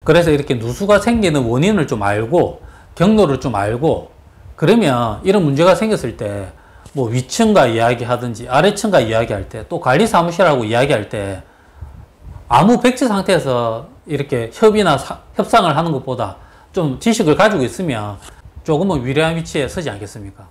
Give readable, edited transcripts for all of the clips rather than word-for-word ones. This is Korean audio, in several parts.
그래서 이렇게 누수가 생기는 원인을 좀 알고 경로를 좀 알고 그러면 이런 문제가 생겼을 때 뭐 위층과 이야기하든지 아래층과 이야기할 때 또 관리사무실하고 이야기할 때 아무 백지 상태에서 이렇게 협의나 협상을 하는 것보다 좀 지식을 가지고 있으면 조금은 유리한 위치에 서지 않겠습니까?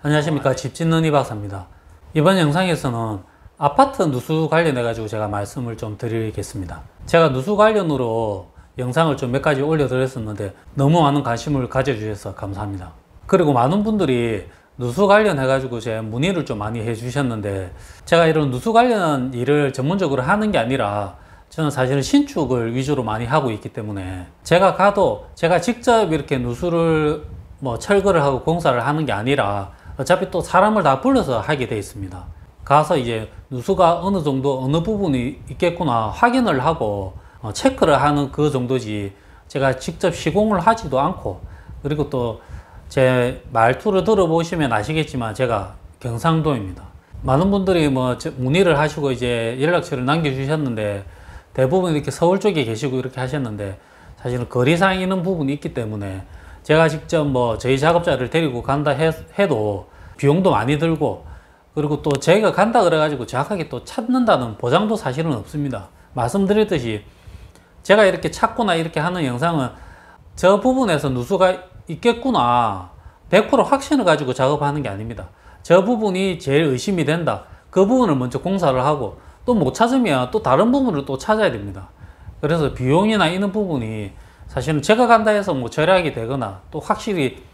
안녕하십니까. 집 짓는 이 박사입니다. 이번 영상에서는 아파트 누수 관련해 가지고 제가 말씀을 좀 드리겠습니다. 제가 누수 관련으로 영상을 좀 몇 가지 올려드렸었는데 너무 많은 관심을 가져주셔서 감사합니다. 그리고 많은 분들이 누수 관련해 가지고 제 문의를 좀 많이 해 주셨는데 제가 이런 누수 관련 일을 전문적으로 하는 게 아니라 저는 사실은 신축을 위주로 많이 하고 있기 때문에 제가 직접 이렇게 누수를 뭐 철거를 하고 공사를 하는 게 아니라 어차피 또 사람을 다 불러서 하게 돼 있습니다. 가서 이제 누수가 어느 정도 어느 부분이 있겠구나 확인을 하고 체크를 하는 그 정도지 제가 직접 시공을 하지도 않고, 그리고 또 제 말투를 들어보시면 아시겠지만 제가 경상도입니다. 많은 분들이 뭐 문의를 하시고 이제 연락처를 남겨주셨는데 대부분 이렇게 서울 쪽에 계시고 이렇게 하셨는데 사실은 거리상 있는 부분이 있기 때문에 제가 직접 뭐 저희 작업자를 데리고 간다 해도 비용도 많이 들고, 그리고 또 저희가 간다 그래가지고 정확하게 또 찾는다는 보장도 사실은 없습니다. 말씀드렸듯이 제가 이렇게 찾거나 이렇게 하는 영상은 저 부분에서 누수가 있겠구나 100% 확신을 가지고 작업하는 게 아닙니다. 저 부분이 제일 의심이 된다. 그 부분을 먼저 공사를 하고 또 못 찾으면 또 다른 부분을 또 찾아야 됩니다. 그래서 비용이나 이런 부분이 사실은 제가 간다 해서 뭐 절약이 되거나 또 확실히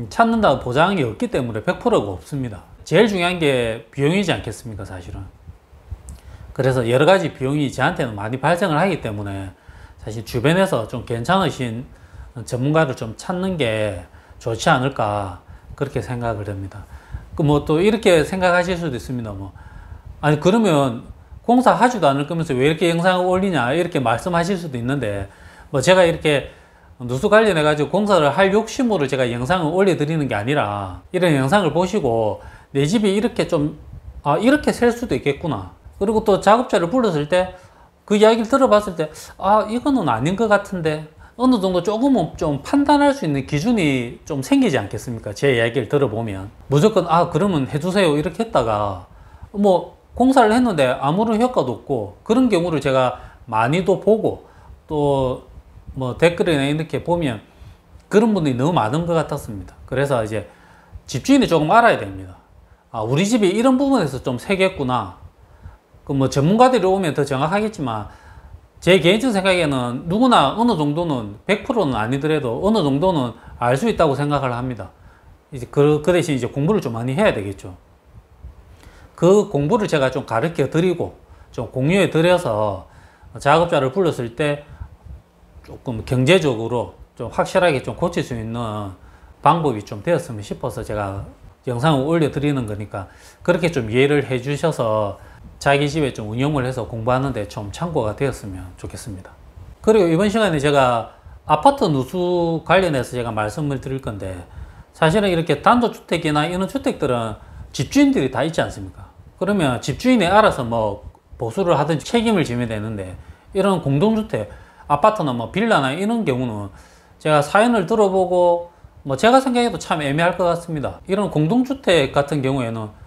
찾는다는 보장이 없기 때문에 100%가 없습니다. 제일 중요한 게 비용이지 않겠습니까, 사실은. 그래서 여러 가지 비용이 저한테는 많이 발생을 하기 때문에 사실 주변에서 좀 괜찮으신 전문가를 좀 찾는 게 좋지 않을까 그렇게 생각을 합니다. 그 뭐 또 이렇게 생각하실 수도 있습니다. 뭐 아니 그러면 공사하지도 않을 거면서 왜 이렇게 영상을 올리냐 이렇게 말씀하실 수도 있는데, 뭐 제가 이렇게 누수 관련해 가지고 공사를 할 욕심으로 제가 영상을 올려드리는 게 아니라 이런 영상을 보시고 내 집이 이렇게 좀 이렇게 셀 수도 있겠구나, 그리고 또 작업자를 불렀을 때 그 이야기를 들어봤을 때 이거는 아닌 것 같은데 어느 정도 조금은 좀 판단할 수 있는 기준이 좀 생기지 않겠습니까? 제 이야기를 들어보면 무조건 그러면 해주세요 이렇게 했다가 뭐 공사를 했는데 아무런 효과도 없고, 그런 경우를 제가 많이도 보고 또 뭐 댓글이나 이렇게 보면 그런 분들이 너무 많은 것 같았습니다. 그래서 이제 집주인이 조금 알아야 됩니다. 우리 집이 이런 부분에서 좀 세겠구나. 그 뭐 전문가들이 오면 더 정확하겠지만 제 개인적 생각에는 누구나 어느 정도는 100%는 아니더라도 어느 정도는 알 수 있다고 생각을 합니다. 이제 그 대신 이제 공부를 좀 많이 해야 되겠죠. 그 공부를 제가 좀 가르쳐 드리고 좀 공유해 드려서 작업자를 불렀을 때 조금 경제적으로 좀 확실하게 좀 고칠 수 있는 방법이 좀 되었으면 싶어서 제가 영상을 올려 드리는 거니까 그렇게 좀 이해를 해 주셔서 자기 집에 좀 운영을 해서 공부하는데 좀 참고가 되었으면 좋겠습니다. 그리고 이번 시간에 제가 아파트 누수 관련해서 제가 말씀을 드릴 건데, 사실은 이렇게 단독주택이나 이런 주택들은 집주인들이 다 있지 않습니까? 그러면 집주인이 알아서 뭐 보수를 하든지 책임을 지면 되는데, 이런 공동주택, 아파트나 뭐 빌라나 이런 경우는 제가 사연을 들어보고 뭐 제가 생각해도 참 애매할 것 같습니다. 이런 공동주택 같은 경우에는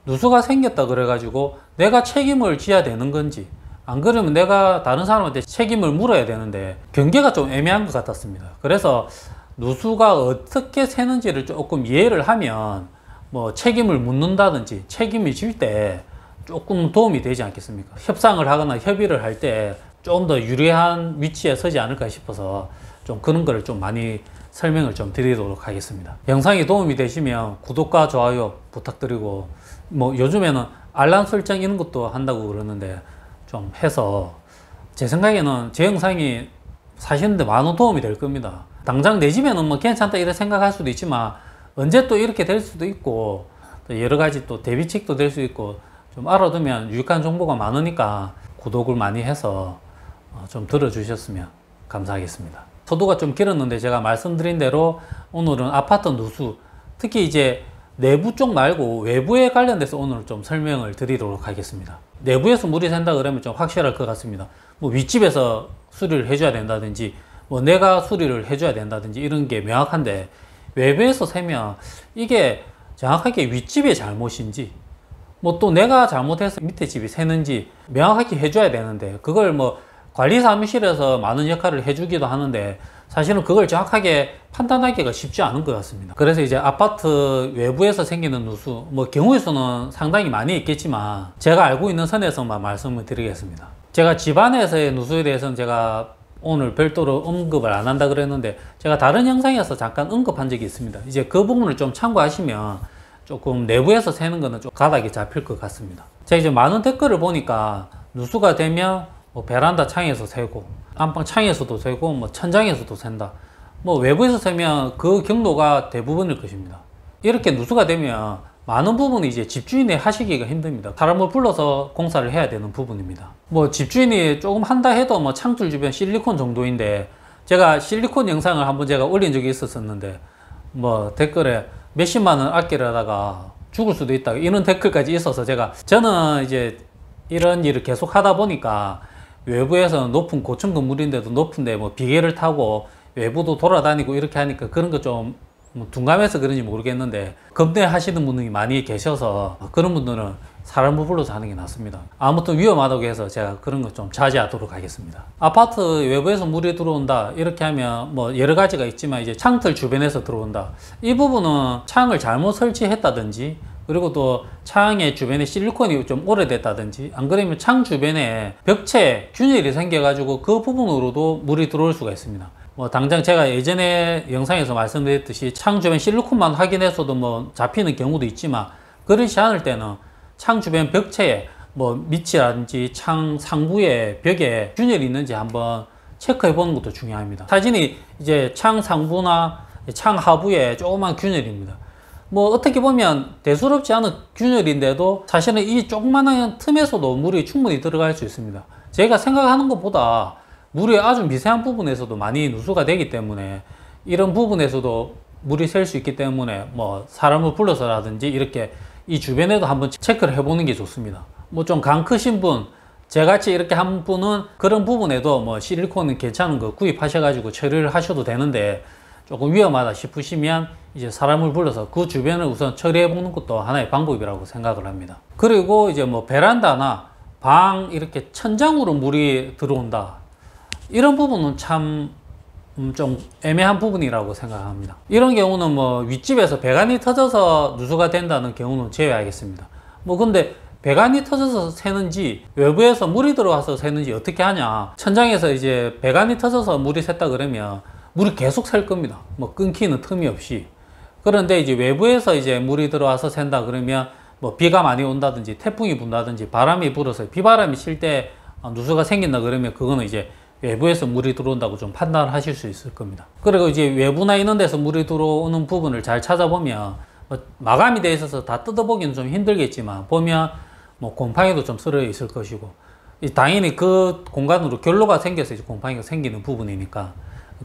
누수가 생겼다 그래가지고 내가 책임을 져야 되는 건지, 안 그러면 내가 다른 사람한테 책임을 물어야 되는데 경계가 좀 애매한 것 같았습니다. 그래서 누수가 어떻게 새는지를 조금 이해를 하면 뭐 책임을 묻는다든지 책임을 질 때 조금 도움이 되지 않겠습니까? 협상을 하거나 협의를 할 때 좀 더 유리한 위치에 서지 않을까 싶어서 좀 그런 거를 좀 많이 설명을 좀 드리도록 하겠습니다. 영상이 도움이 되시면 구독과 좋아요 부탁드리고, 뭐 요즘에는 알람 설정 이런 것도 한다고 그러는데 좀 해서 제 생각에는 제 영상이 사시는데 많은 도움이 될 겁니다. 당장 내 집에는 뭐 괜찮다 이렇게 생각할 수도 있지만 언제 또 이렇게 될 수도 있고 또 여러 가지 또 대비책도 될 수 있고 좀 알아두면 유익한 정보가 많으니까 구독을 많이 해서 좀 들어주셨으면 감사하겠습니다. 서두가 좀 길었는데 제가 말씀드린 대로 오늘은 아파트 누수, 특히 이제 내부 쪽 말고 외부에 관련돼서 오늘 좀 설명을 드리도록 하겠습니다. 내부에서 물이 샌다 그러면 좀 확실할 것 같습니다. 뭐 윗집에서 수리를 해줘야 된다든지 뭐 내가 수리를 해줘야 된다든지 이런 게 명확한데, 외부에서 새면 이게 정확하게 윗집의 잘못인지 뭐 또 내가 잘못해서 밑에 집이 새는지 명확하게 해줘야 되는데, 그걸 뭐 관리사무실에서 많은 역할을 해주기도 하는데 사실은 그걸 정확하게 판단하기가 쉽지 않은 것 같습니다. 그래서 이제 아파트 외부에서 생기는 누수, 뭐 경우의 수는 상당히 많이 있겠지만 제가 알고 있는 선에서만 말씀을 드리겠습니다. 제가 집안에서의 누수에 대해서는 제가 오늘 별도로 언급을 안 한다 그랬는데, 제가 다른 영상에서 잠깐 언급한 적이 있습니다. 이제 그 부분을 좀 참고하시면 조금 내부에서 새는 거는 좀 가닥이 잡힐 것 같습니다. 제가 이제 많은 댓글을 보니까 누수가 되면 뭐 베란다 창에서 새고 안방 창에서도 새고 뭐 천장에서도 샌다, 뭐 외부에서 새면 그 경로가 대부분일 것입니다. 이렇게 누수가 되면 많은 부분이 이제 집주인이 하시기가 힘듭니다. 사람을 불러서 공사를 해야 되는 부분입니다. 뭐 집주인이 조금 한다 해도 뭐 창틀 주변 실리콘 정도인데, 제가 실리콘 영상을 한번 제가 올린 적이 있었는데 뭐 댓글에 몇십만 원 아끼려다가 죽을 수도 있다 이런 댓글까지 있어서, 저는 이제 이런 일을 계속 하다 보니까 외부에서는 높은 고층 건물인데도 높은데 뭐 비계를 타고 외부도 돌아다니고 이렇게 하니까 그런 거 좀 둔감해서 그런지 모르겠는데, 겁내 하시는 분이 많이 계셔서 그런 분들은 사람을 불러서 하는 게 낫습니다. 아무튼 위험하다고 해서 제가 그런 거 좀 자제하도록 하겠습니다. 아파트 외부에서 물이 들어온다 이렇게 하면 뭐 여러 가지가 있지만, 이제 창틀 주변에서 들어온다, 이 부분은 창을 잘못 설치했다든지, 그리고 또 창의 주변에 실리콘이 좀 오래됐다든지, 안 그러면 창 주변에 벽체에 균열이 생겨가지고 그 부분으로도 물이 들어올 수가 있습니다. 뭐 당장 제가 예전에 영상에서 말씀드렸듯이 창 주변 실리콘만 확인해서도 뭐 잡히는 경우도 있지만, 그렇지 않을 때는 창 주변 벽체에 뭐 밑이라든지 창 상부에 벽에 균열이 있는지 한번 체크해 보는 것도 중요합니다. 사진이 이제 창 상부나 창 하부에 조그만 균열입니다. 뭐 어떻게 보면 대수롭지 않은 균열인데도 사실은 이 조그만한 틈에서도 물이 충분히 들어갈 수 있습니다. 제가 생각하는 것보다 물이 아주 미세한 부분에서도 많이 누수가 되기 때문에, 이런 부분에서도 물이 셀 수 있기 때문에 뭐 사람을 불러서라든지 이렇게 이 주변에도 한번 체크를 해보는 게 좋습니다. 뭐 좀 강 크신 분, 저같이 이렇게 한 분은 그런 부분에도 뭐 실리콘은 괜찮은 거 구입하셔가지고 처리를 하셔도 되는데, 조금 위험하다 싶으시면 이제 사람을 불러서 그 주변을 우선 처리해 보는 것도 하나의 방법이라고 생각을 합니다. 그리고 이제 뭐 베란다나 방 이렇게 천장으로 물이 들어온다, 이런 부분은 참 좀 애매한 부분이라고 생각합니다. 이런 경우는 뭐 윗집에서 배관이 터져서 누수가 된다는 경우는 제외하겠습니다. 뭐 근데 배관이 터져서 새는지 외부에서 물이 들어와서 새는지 어떻게 하냐, 천장에서 이제 배관이 터져서 물이 샜다 그러면 물이 계속 셀 겁니다. 뭐 끊기는 틈이 없이. 그런데 이제 외부에서 이제 물이 들어와서 샌다 그러면 뭐 비가 많이 온다든지 태풍이 분다든지 바람이 불어서 비바람이 칠 때 누수가 생긴다 그러면, 그거는 이제 외부에서 물이 들어온다고 좀 판단을 하실 수 있을 겁니다. 그리고 이제 외부나 이런 데서 물이 들어오는 부분을 잘 찾아보면 뭐 마감이 되어 있어서 다 뜯어보기는 좀 힘들겠지만, 보면 뭐 곰팡이도 좀 쓸어 있을 것이고, 당연히 그 공간으로 결로가 생겨서 이제 곰팡이가 생기는 부분이니까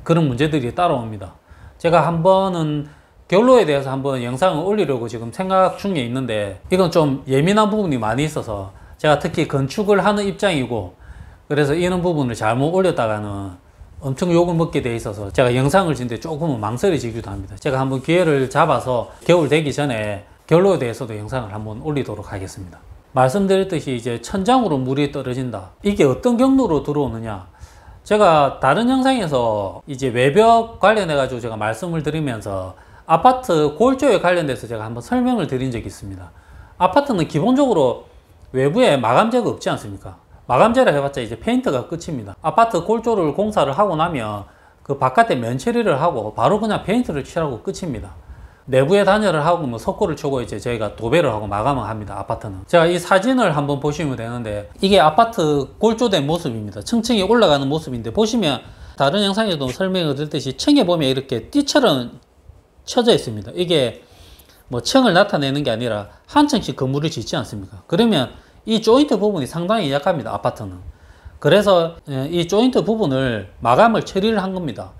그런 문제들이 따라옵니다. 제가 한 번은 결로에 대해서 한번 영상을 올리려고 지금 생각 중에 있는데, 이건 좀 예민한 부분이 많이 있어서 제가 특히 건축을 하는 입장이고, 그래서 이런 부분을 잘못 올렸다가는 엄청 욕을 먹게 돼 있어서 제가 영상을 찍는데 조금은 망설여지기도 합니다. 제가 한번 기회를 잡아서 겨울 되기 전에 결로에 대해서도 영상을 한번 올리도록 하겠습니다. 말씀드렸듯이 이제 천장으로 물이 떨어진다, 이게 어떤 경로로 들어오느냐, 제가 다른 영상에서 이제 외벽 관련해 가지고 제가 말씀을 드리면서 아파트 골조에 관련돼서 제가 한번 설명을 드린 적이 있습니다. 아파트는 기본적으로 외부에 마감재가 없지 않습니까? 마감재라 해봤자 이제 페인트가 끝입니다. 아파트 골조를 공사를 하고 나면 그 바깥에 면 처리를 하고 바로 그냥 페인트를 칠하고 끝입니다. 내부에 단열을 하고 뭐 석고를 쳐고 이제 저희가 도배를 하고 마감을 합니다. 아파트는. 제가 이 사진을 한번 보시면 되는데, 이게 아파트 골조된 모습입니다. 층층이 올라가는 모습인데, 보시면 다른 영상에도 설명을 드렸듯이 층에 보면 이렇게 띠처럼 쳐져 있습니다. 이게 뭐 층을 나타내는 게 아니라 한 층씩 건물을 짓지 않습니까? 그러면 이 조인트 부분이 상당히 약합니다. 아파트는. 그래서 이 조인트 부분을 마감을 처리를 한 겁니다.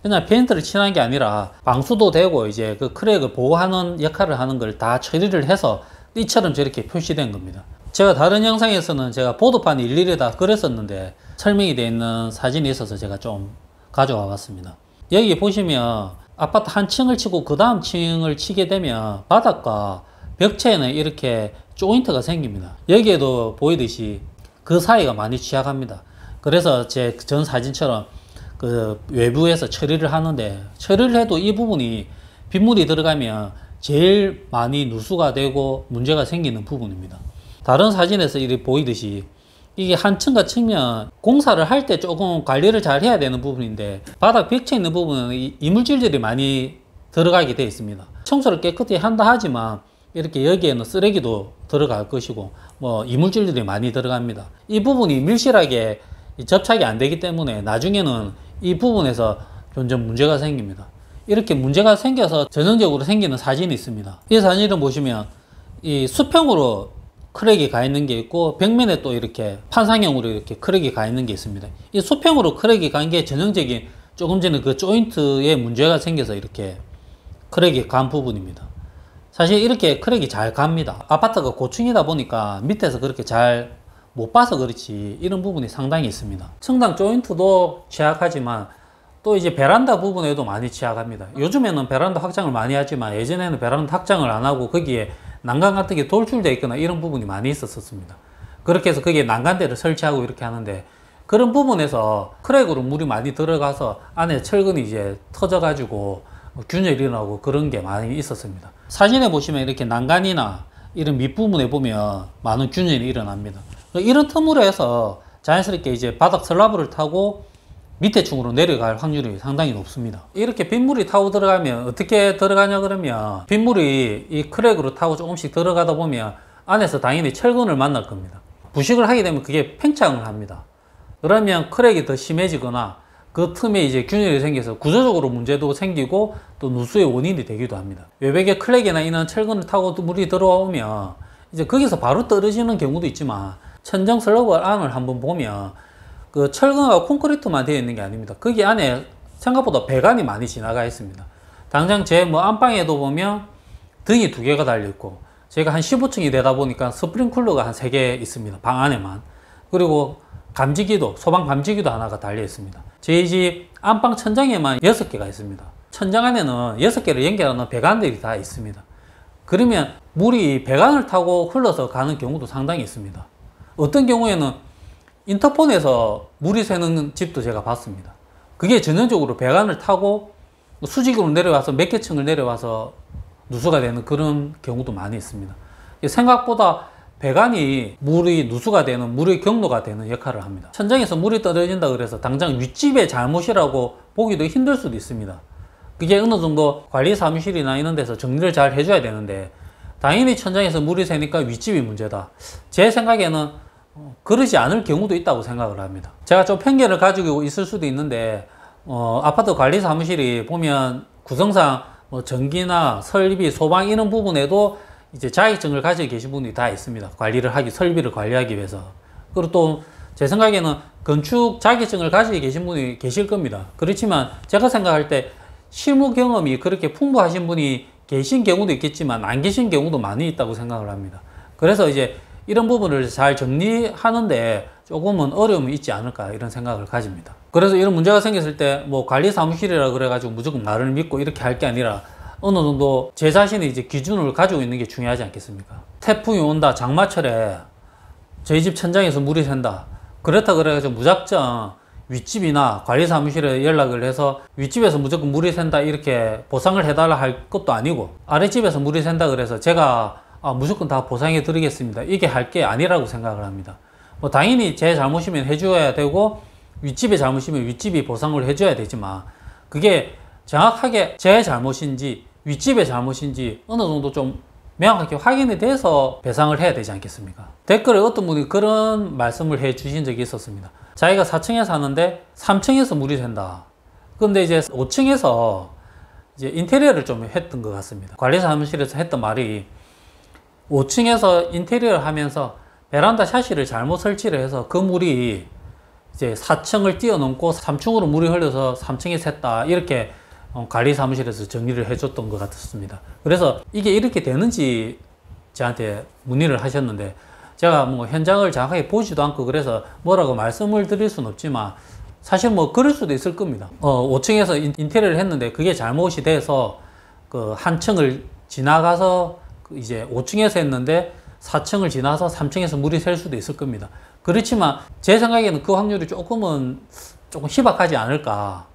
그냥 페인트를 칠한 게 아니라 방수도 되고 이제 그 크랙을 보호하는 역할을 하는 걸 다 처리를 해서 띠처럼 저렇게 표시된 겁니다. 제가 다른 영상에서는 제가 보드판 일일이 다 그렸었는데 설명이 되어 있는 사진이 있어서 제가 좀 가져와 봤습니다. 여기 보시면 아파트 한 층을 치고 그 다음 층을 치게 되면 바닥과 벽체에는 이렇게 조인트가 생깁니다. 여기에도 보이듯이 그 사이가 많이 취약합니다. 그래서 제 전 사진처럼 그 외부에서 처리를 하는데, 처리를 해도 이 부분이 빗물이 들어가면 제일 많이 누수가 되고 문제가 생기는 부분입니다. 다른 사진에서 이렇게 보이듯이 이게 한 층과 측면 공사를 할 때 조금 관리를 잘 해야 되는 부분인데, 바닥 벽체 있는 부분은 이물질들이 많이 들어가게 되어 있습니다. 청소를 깨끗이 한다 하지만 이렇게 여기에는 쓰레기도 들어갈 것이고 뭐 이물질들이 많이 들어갑니다. 이 부분이 밀실하게 접착이 안 되기 때문에 나중에는 이 부분에서 점점 문제가 생깁니다. 이렇게 문제가 생겨서 전형적으로 생기는 사진이 있습니다. 이 사진을 보시면 이 수평으로 크랙이 가 있는 게 있고, 벽면에 또 이렇게 판상형으로 이렇게 크랙이 가 있는 게 있습니다. 이 수평으로 크랙이 간 게 전형적인 조금 전에 그 조인트에 문제가 생겨서 이렇게 크랙이 간 부분입니다. 사실 이렇게 크랙이 잘 갑니다. 아파트가 고층이다 보니까 밑에서 그렇게 잘 못 봐서 그렇지 이런 부분이 상당히 있습니다. 층당 조인트도 취약하지만 또 이제 베란다 부분에도 많이 취약합니다. 요즘에는 베란다 확장을 많이 하지만 예전에는 베란다 확장을 안 하고 거기에 난간 같은 게 돌출되어 있거나 이런 부분이 많이 있었습니다. 그렇게 해서 거기에 난간대를 설치하고 이렇게 하는데, 그런 부분에서 크랙으로 물이 많이 들어가서 안에 철근이 이제 터져 가지고 균열이 일어나고 그런 게 많이 있었습니다. 사진에 보시면 이렇게 난간이나 이런 밑부분에 보면 많은 균열이 일어납니다. 이런 틈으로 해서 자연스럽게 이제 바닥 슬라브를 타고 밑에 층으로 내려갈 확률이 상당히 높습니다. 이렇게 빗물이 타고 들어가면 어떻게 들어가냐 그러면, 빗물이 이 크랙으로 타고 조금씩 들어가다 보면 안에서 당연히 철근을 만날 겁니다. 부식을 하게 되면 그게 팽창을 합니다. 그러면 크랙이 더 심해지거나 그 틈에 이제 균열이 생겨서 구조적으로 문제도 생기고 또 누수의 원인이 되기도 합니다. 외벽에 크랙이나 이런 철근을 타고 물이 들어오면 이제 거기서 바로 떨어지는 경우도 있지만, 천정 슬러브 안을 한번 보면 그 철근과 콘크리트만 되어 있는 게 아닙니다. 거기 안에 생각보다 배관이 많이 지나가 있습니다. 당장 제 뭐 안방에도 보면 등이 2개가 달려 있고, 제가 한 15층이 되다 보니까 스프링쿨러가 한 3개 있습니다. 방 안에만. 그리고 감지기도, 소방 감지기도 하나가 달려 있습니다. 저희 집 안방 천장에만 6개가 있습니다. 천장 안에는 6개를 연결하는 배관들이 다 있습니다. 그러면 물이 배관을 타고 흘러서 가는 경우도 상당히 있습니다. 어떤 경우에는 인터폰에서 물이 새는 집도 제가 봤습니다. 그게 전형적으로 배관을 타고 수직으로 내려와서 몇 개 층을 내려와서 누수가 되는 그런 경우도 많이 있습니다. 생각보다 배관이 물이 누수가 되는, 물의 경로가 되는 역할을 합니다. 천장에서 물이 떨어진다 그래서 당장 윗집의 잘못이라고 보기도 힘들 수도 있습니다. 그게 어느 정도 관리 사무실이나 이런 데서 정리를 잘 해줘야 되는데, 당연히 천장에서 물이 새니까 윗집이 문제다. 제 생각에는 그러지 않을 경우도 있다고 생각을 합니다. 제가 좀 편견을 가지고 있을 수도 있는데, 아파트 관리 사무실이 보면 구성상 뭐 전기나 설비, 소방 이런 부분에도 이제 자격증을 가지고 계신 분이 다 있습니다. 설비를 관리하기 위해서. 그리고 또 제 생각에는 건축 자격증을 가지고 계신 분이 계실 겁니다. 그렇지만 제가 생각할 때 실무 경험이 그렇게 풍부하신 분이 계신 경우도 있겠지만 안 계신 경우도 많이 있다고 생각을 합니다. 그래서 이제 이런 부분을 잘 정리하는데 조금은 어려움이 있지 않을까 이런 생각을 가집니다. 그래서 이런 문제가 생겼을 때 뭐 관리 사무실이라 그래가지고 무조건 나를 믿고 이렇게 할 게 아니라 어느 정도 제 자신이 이제 기준을 가지고 있는 게 중요하지 않겠습니까? 태풍이 온다, 장마철에 저희 집 천장에서 물이 샌다. 그렇다 그래가지고 무작정 윗집이나 관리 사무실에 연락을 해서 윗집에서 무조건 물이 샌다 이렇게 보상을 해달라 할 것도 아니고, 아랫집에서 물이 샌다 그래서 제가 무조건 다 보상해 드리겠습니다, 이게 할 게 아니라고 생각을 합니다. 뭐 당연히 제 잘못이면 해줘야 되고 윗집의 잘못이면 윗집이 보상을 해줘야 되지만, 그게 정확하게 제 잘못인지 윗집의 잘못인지 어느 정도 좀 명확하게 확인이 돼서 배상을 해야 되지 않겠습니까? 댓글에 어떤 분이 그런 말씀을 해 주신 적이 있었습니다. 자기가 4층에 사는데 3층에서 물이 샌다. 근데 이제 5층에서 이제 인테리어를 좀 했던 것 같습니다. 관리 사무실에서 했던 말이, 5층에서 인테리어를 하면서 베란다 샤시를 잘못 설치를 해서 그 물이 이제 4층을 뛰어넘고 3층으로 물이 흘러서 3층에 샜다. 이렇게 관리 사무실에서 정리를 해줬던 것 같았습니다. 그래서 이게 이렇게 되는지 저한테 문의를 하셨는데, 제가 뭐 현장을 정확하게 보지도 않고 그래서 뭐라고 말씀을 드릴 수는 없지만, 사실 뭐 그럴 수도 있을 겁니다. 5층에서 인테리어를 했는데 그게 잘못이 돼서 그 한 층을 지나가서 이제 5층에서 했는데 4층을 지나서 3층에서 물이 셀 수도 있을 겁니다. 그렇지만 제 생각에는 그 확률이 조금 희박하지 않을까.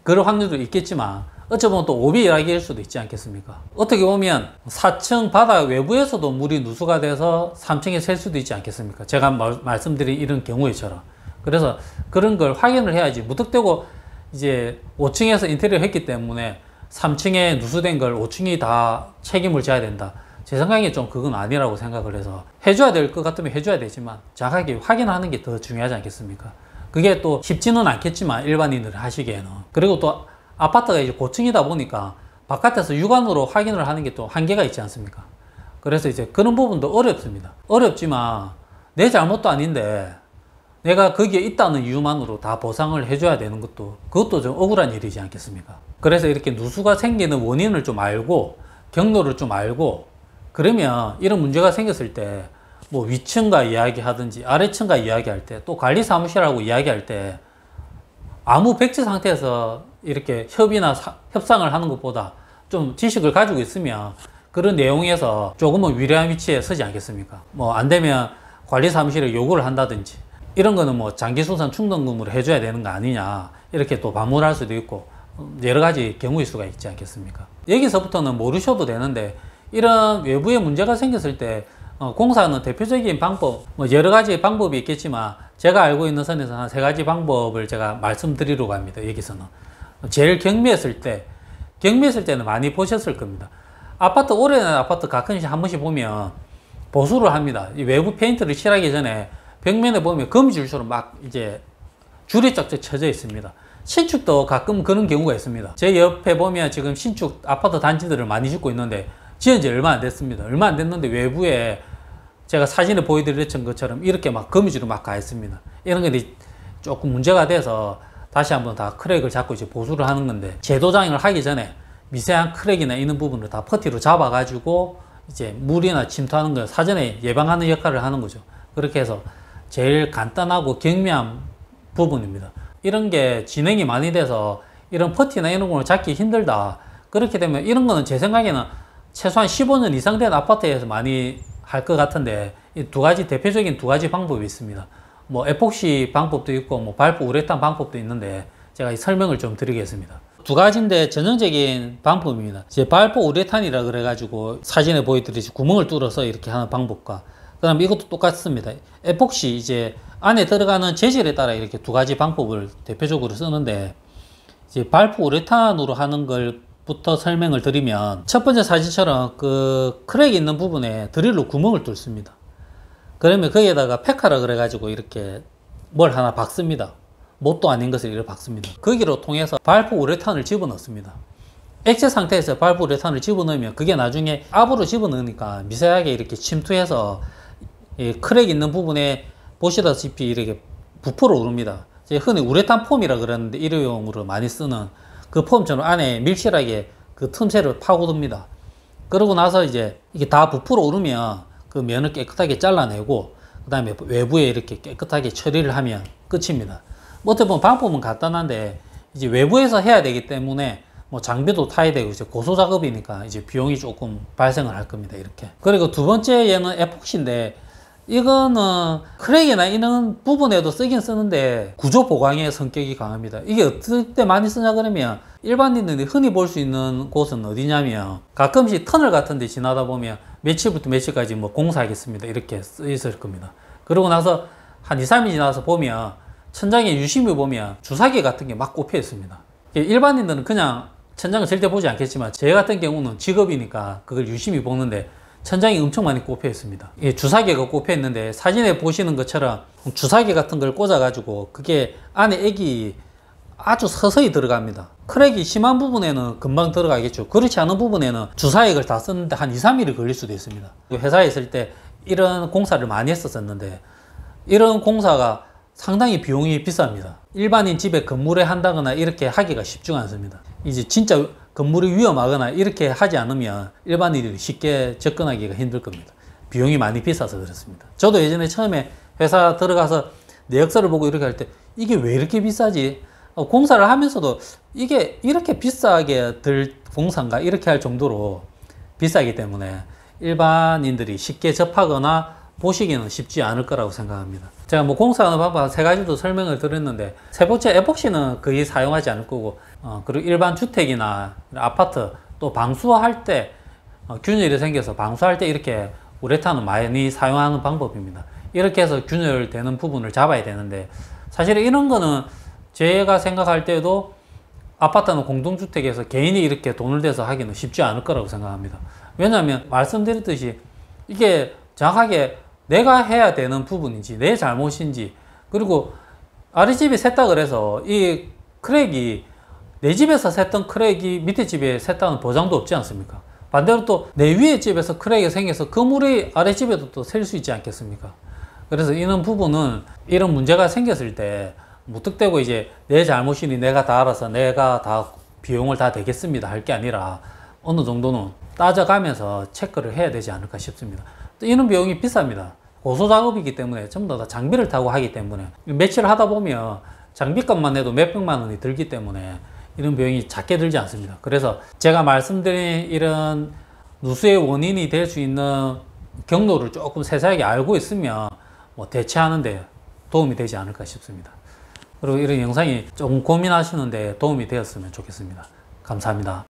그럴 확률도 있겠지만 어쩌면 또 오비락일 수도 있지 않겠습니까? 어떻게 보면 4층 바닥 외부에서도 물이 누수가 돼서 3층에 셀 수도 있지 않겠습니까? 제가 말씀드린 이런 경우에처럼. 그래서 그런 걸 확인을 해야지, 무턱대고 이제 5층에서 인테리어 했기 때문에 3층에 누수된 걸 5층이 다 책임을 져야 된다. 제 생각에 좀 그건 아니라고 생각을 해서, 해줘야 될 것 같으면 해줘야 되지만 정확하게 확인하는 게 더 중요하지 않겠습니까? 그게 또 쉽지는 않겠지만 일반인들 하시기에는. 그리고 또 아파트가 이제 고층이다 보니까 바깥에서 육안으로 확인을 하는 게 또 한계가 있지 않습니까? 그래서 이제 그런 부분도 어렵습니다. 어렵지만 내 잘못도 아닌데 내가 거기에 있다는 이유만으로 다 보상을 해줘야 되는 그것도 좀 억울한 일이지 않겠습니까? 그래서 이렇게 누수가 생기는 원인을 좀 알고 경로를 좀 알고, 그러면 이런 문제가 생겼을 때 뭐 위층과 이야기하든지 아래층과 이야기할 때, 또 관리사무실하고 이야기할 때 아무 백지 상태에서 이렇게 협상을 하는 것보다 좀 지식을 가지고 있으면 그런 내용에서 조금은 유리한 위치에 서지 않겠습니까? 뭐 안 되면 관리사무실에 요구를 한다든지, 이런 거는 뭐 장기수선 충당금으로 해줘야 되는 거 아니냐, 이렇게 또 반문할 수도 있고 여러 가지 경우일 수가 있지 않겠습니까? 여기서부터는 모르셔도 되는데, 이런 외부에 문제가 생겼을 때 공사는 대표적인 방법, 뭐 여러 가지 방법이 있겠지만 제가 알고 있는 선에서 한 3가지 방법을 제가 말씀드리려고 합니다. 여기서는 제일 경미했을 때는 많이 보셨을 겁니다. 아파트, 오래된 아파트 가끔씩 한 번씩 보면 보수를 합니다. 이 외부 페인트를 칠하기 전에 벽면에 보면 거미줄처럼 막 이제 줄이 쫙쫙 쳐져 있습니다. 신축도 가끔 그런 경우가 있습니다. 제 옆에 보면 지금 신축 아파트 단지들을 많이 짓고 있는데 지은 지 얼마 안 됐습니다. 얼마 안 됐는데 외부에 제가 사진에 보여드렸던 것처럼 이렇게 막 거미줄이 막 가 있습니다. 이런 것들이 조금 문제가 돼서 다시 한번 다 크랙을 잡고 이제 보수를 하는 건데, 재도장을 하기 전에 미세한 크랙이나 이런 부분을 다 퍼티로 잡아가지고 이제 물이나 침투하는 걸 사전에 예방하는 역할을 하는 거죠. 그렇게 해서 제일 간단하고 경미한 부분입니다. 이런 게 진행이 많이 돼서 이런 퍼티나 이런 걸 잡기 힘들다. 그렇게 되면 이런 거는 제 생각에는 최소한 15년 이상 된 아파트에서 많이 할 것 같은데, 이 대표적인 두 가지 방법이 있습니다. 뭐 에폭시 방법도 있고 뭐 발포 우레탄 방법도 있는데 제가 이 설명을 좀 드리겠습니다. 두 가지인데 전형적인 방법입니다. 제 발포 우레탄이라 그래가지고 사진에 보여드리듯이 구멍을 뚫어서 이렇게 하는 방법과, 그 다음에 이것도 똑같습니다. 에폭시 이제 안에 들어가는 재질에 따라 이렇게 두 가지 방법을 대표적으로 쓰는데, 이제 발포 우레탄으로 하는 걸부터 설명을 드리면, 첫 번째 사진처럼 그 크랙이 있는 부분에 드릴로 구멍을 뚫습니다. 그러면 거기에다가 페카라 그래가지고 이렇게 뭘 하나 박습니다. 못도 아닌 것을 이렇게 박습니다. 거기로 통해서 발포 우레탄을 집어넣습니다. 액체 상태에서 발포 우레탄을 집어넣으면 그게 나중에 압으로 집어넣으니까 미세하게 이렇게 침투해서 이 크랙 있는 부분에 보시다시피 이렇게 부풀어 오릅니다. 흔히 우레탄 폼이라 그러는데 일회용으로 많이 쓰는 그 폼처럼 안에 밀실하게 그 틈새를 파고듭니다. 그러고 나서 이제 이게 다 부풀어 오르면 그 면을 깨끗하게 잘라내고 그 다음에 외부에 이렇게 깨끗하게 처리를 하면 끝입니다. 뭐 어떻게 보면 방법은 간단한데 이제 외부에서 해야 되기 때문에 뭐 장비도 타야 되고 이제 고소 작업이니까 이제 비용이 조금 발생을 할 겁니다. 이렇게. 그리고 두 번째 얘는 에폭시인데, 이거는 크랙이나 이런 부분에도 쓰긴 쓰는데 구조 보강의 성격이 강합니다. 이게 어떨 때 많이 쓰냐 그러면, 일반인들이 흔히 볼 수 있는 곳은 어디냐면 가끔씩 터널 같은 데 지나다 보면 며칠부터 며칠까지 뭐 공사하겠습니다 이렇게 쓰여 있을 겁니다. 그러고 나서 한 2, 3일 지나서 보면 천장에 유심히 보면 주사기 같은 게 막 꼽혀 있습니다. 일반인들은 그냥 천장을 절대 보지 않겠지만 제 같은 경우는 직업이니까 그걸 유심히 보는데 천장이 엄청 많이 꼽혀 있습니다. 주사기가 꼽혀 있는데 사진에 보시는 것처럼 주사기 같은 걸 꽂아 가지고 그게 안에 액이 아주 서서히 들어갑니다. 크랙이 심한 부분에는 금방 들어가겠죠. 그렇지 않은 부분에는 주사액을 다 썼는데 한 2, 3일이 걸릴 수도 있습니다. 회사에 있을 때 이런 공사를 많이 했었는데, 이런 공사가 상당히 비용이 비쌉니다. 일반인 집에 건물에 한다거나 이렇게 하기가 쉽지가 않습니다. 이제 진짜 건물이 위험하거나 이렇게 하지 않으면 일반인들이 쉽게 접근하기가 힘들 겁니다. 비용이 많이 비싸서 그렇습니다. 저도 예전에 처음에 회사 들어가서 내역서를 보고 이렇게 할 때 이게 왜 이렇게 비싸지? 공사를 하면서도 이게 이렇게 비싸게 들 공사인가 이렇게 할 정도로 비싸기 때문에 일반인들이 쉽게 접하거나 보시기는 쉽지 않을 거라고 생각합니다. 제가 뭐 공사하는 방법 한 3가지도 설명을 드렸는데, 세 번째 에폭시는 거의 사용하지 않을 거고, 그리고 일반 주택이나 아파트 또 방수할 때 균열이 생겨서 방수할 때 이렇게 우레탄을 많이 사용하는 방법입니다. 이렇게 해서 균열되는 부분을 잡아야 되는데, 사실 이런 거는 제가 생각할 때도 아파트나 공동주택에서 개인이 이렇게 돈을 대서 하기는 쉽지 않을 거라고 생각합니다. 왜냐하면 말씀드렸듯이 이게 정확하게 내가 해야 되는 부분인지 내 잘못인지, 그리고 아랫집이 샜다 그래서 이 크랙이 내 집에서 샜던 크랙이 밑에 집에 샜다는 보장도 없지 않습니까? 반대로 또 내 위에 집에서 크랙이 생겨서 그 물이 아랫집에도 또 셀 수 있지 않겠습니까? 그래서 이런 부분은 이런 문제가 생겼을 때 무턱대고 이제 내 잘못이니 내가 다 알아서 내가 다 비용을 다 대겠습니다 할 게 아니라 어느 정도는 따져가면서 체크를 해야 되지 않을까 싶습니다. 또 이런 비용이 비쌉니다. 고소 작업이기 때문에 전부 다 장비를 타고 하기 때문에 며칠 하다 보면 장비값만 해도 몇백만 원이 들기 때문에 이런 비용이 작게 들지 않습니다. 그래서 제가 말씀드린 이런 누수의 원인이 될 수 있는 경로를 조금 세세하게 알고 있으면 뭐 대처하는데 도움이 되지 않을까 싶습니다. 그리고 이런 영상이 조금 고민하시는데 도움이 되었으면 좋겠습니다. 감사합니다.